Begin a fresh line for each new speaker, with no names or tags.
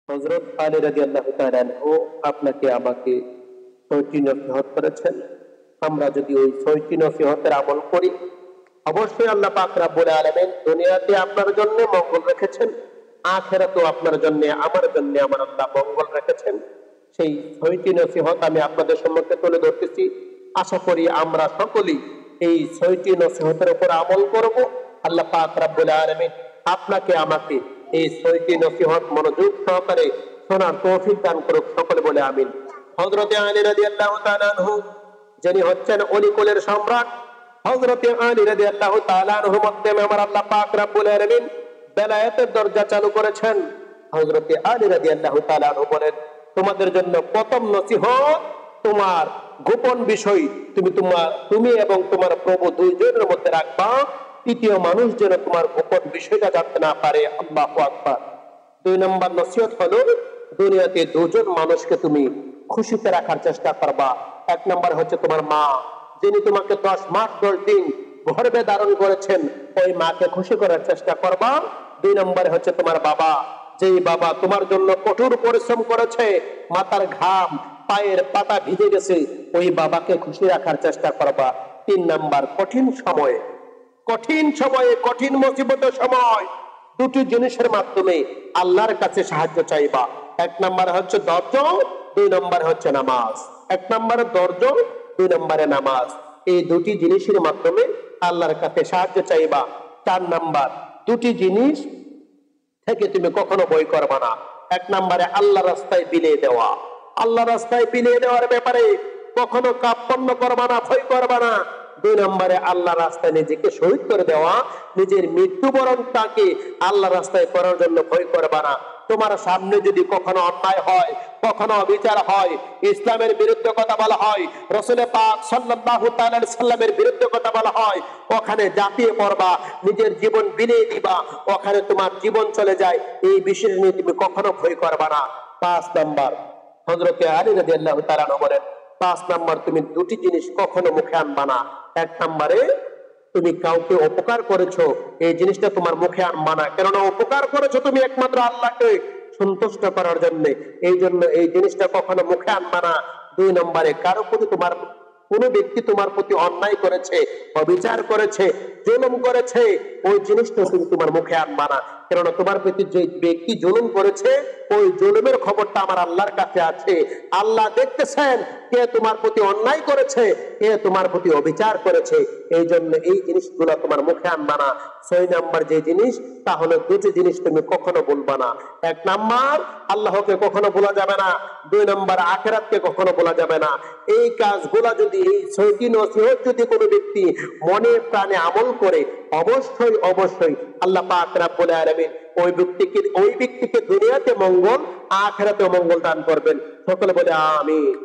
হযরত আলী রাদিয়াল্লাহু তাআলা আনহু আপনাকে আমাকে ৬টি নসিহত করেছেন। আমরা যদি ওই ৬টি নসিহতের আমল করি, অবশ্যই আল্লাহ পাক রব্বুল আলামিন দুনিয়াতে আপনার জন্য মঙ্গল রেখেছেন, আখিরাতেও আপনার জন্য আমার জন্য আমার আল্লাহ মঙ্গল রেখেছেন। সেই ৬টি নসিহত আমি আপনাদের সম্মুখে তুলে ধরতেছি। আশা করি আমরা সকলেই এই ৬টি নসিহতের উপর আমল করব। আল্লাহ পাক রব্বুল আলামিন আপনাকে আমাকে এই ৬টি নসিহত মনোযোগ সহকারে শোনার তৌফিক দান করুক, সকলে বলে আমিন। হযরত আলী রাদিয়াল্লাহু তাআলা আনহু, যিনি হচ্ছেন অলিকুলের সম্রাট, হযরত আলী রাদিয়াল্লাহু তাআলা আনহুর মাধ্যমে আমার আল্লাহ পাক রব্বুল আলামিন বেলায়েতের দরজা চালু করেছেন। হযরত আলী রাদিয়াল্লাহু তাআলা আনহু বলেন, তোমাদের জন্য প্রথম নসিহত, তোমার গোপন বিষয় তুমি এবং তোমার প্রভু দুইজনের মধ্যে রাখবা। তৃতীয় মানুষ যেন তোমার গোপন বিষয়টা জানতে না পারে। আল্লাহু আকবার। ২ নম্বর নসিহত হলো, দুনিয়াতে দুজন মানুষকে তুমি খুশিতে রাখার চেষ্টা করবা। ১ নম্বর হচ্ছে তোমার মা, যিনি তোমাকে 10 মাস 10 দিন গর্ভে ধারণ করেছেন, ওই মাকে খুশি করার চেষ্টা করবা। ২ নম্বরে হচ্ছে তোমার বাবা, যেই বাবা তোমার জন্য কঠোর পরিশ্রম করেছে, মাথার ঘাম পায়ের পাতা ভিজে গেছে, ওই বাবাকে খুশি রাখার চেষ্টা করবা। ৩ নম্বর, কঠিন সময়ে কঠিন মুসিবতের সময় দুটি জিনিসের মাধ্যমে আল্লাহর কাছে সাহায্য চাইবা। ১ নম্বর হচ্ছে ধৈর্য, ২ নম্বর হচ্ছে নামাজ। ১ নম্বরে ধৈর্য, ২ নম্বরে নামাজ। এই দুটি জিনিসের মাধ্যমে আল্লাহর কাছে সাহায্য চাইবা। ৪ নম্বর, দুটি জিনিস থেকে তুমি কখনো ভয় করবা না। ১ নম্বরে আল্লাহ রাস্তায় বিলিয়ে দেওয়া। আল্লাহ রাস্তায় বিলিয়ে দেওয়ার ব্যাপারে কখনো কার্পণ্য করবা না, ভয় করবা না। ২ নম্বরে আল্লাহ রাস্তায় নিজেকে শহীদ করে দেওয়া, নিজের মৃত্যুবরণটাকে আল্লাহ রাস্তায় করার জন্য ভয় করবা না। তোমার সামনে যদি কখনো অন্যায় হয়, কখনো অবিচার হয়, ইসলামের বিরুদ্ধে কথা বলা হয়, রাসূল পাক সাল্লাল্লাহু তাআলা আলাইহি সাল্লামের বিরুদ্ধে কথা বলা হয়, ওখানে ঝাঁপিয়ে পড়বা, নিজের জীবন বিলিয়ে দিবা, ওখানে তোমার জীবন চলে যায়, এই বিষয় নিয়ে তুমি কখনো ভয় করবা না। ৫ নাম্বার, হযরত আলী রাদিয়াল্লাহু তাআলা বলেন, ৫ নাম্বার, তুমি দুটি জিনিস কখনো মুখে আনবা না। ১ নম্বরে, তুমি কাউকে উপকার করেছো, এই জিনিসটা তোমার মুখে আনবা না, কেননা উপকার করেছো তুমি একমাত্র আল্লাহকে সন্তুষ্ট করার জন্য, এই জন্য এই জিনিসটা কখনো মুখে আনবা না। ২ নম্বরে, কারো প্রতি কোন ব্যক্তি তোমার প্রতি অন্যায় করেছে, অবিচার করেছে, জুলুম করেছে, ওই জিনিসটা তুমি তোমার মুখে আনবা না, কেননা তোমার প্রতি যে ব্যক্তি জুলুম করেছে, ওই জুলুমের খবরটা আমার আল্লাহর কাছে আছে। আল্লাহ দেখতেছেন কে তোমার প্রতি অন্যায় করেছে, কে তোমার প্রতি অবিচার করেছে, এই জন্য এই জিনিসগুলো তোমার মুখে আনবা না। ৬ নাম্বার যে জিনিস, তাহলে দুটি জিনিস তুমি কখনো বলবা না। ১ নাম্বার, আল্লাহকে কখনো বলা যাবে না। ২ নাম্বার, আখিরাতকে কখনো বলা যাবে না। এই কাজগুলা যদি, এই ৬টি নসিহত যদি কোনো ব্যক্তি মনে প্রাণে আমল করে, অবশ্যই আল্লাহ পাক রব্বুল আলামিন ওই ব্যক্তিকে দুনিয়াতে মঙ্গল, আখিরাতে মঙ্গল দান করবেন। সকলে বলে আমিন।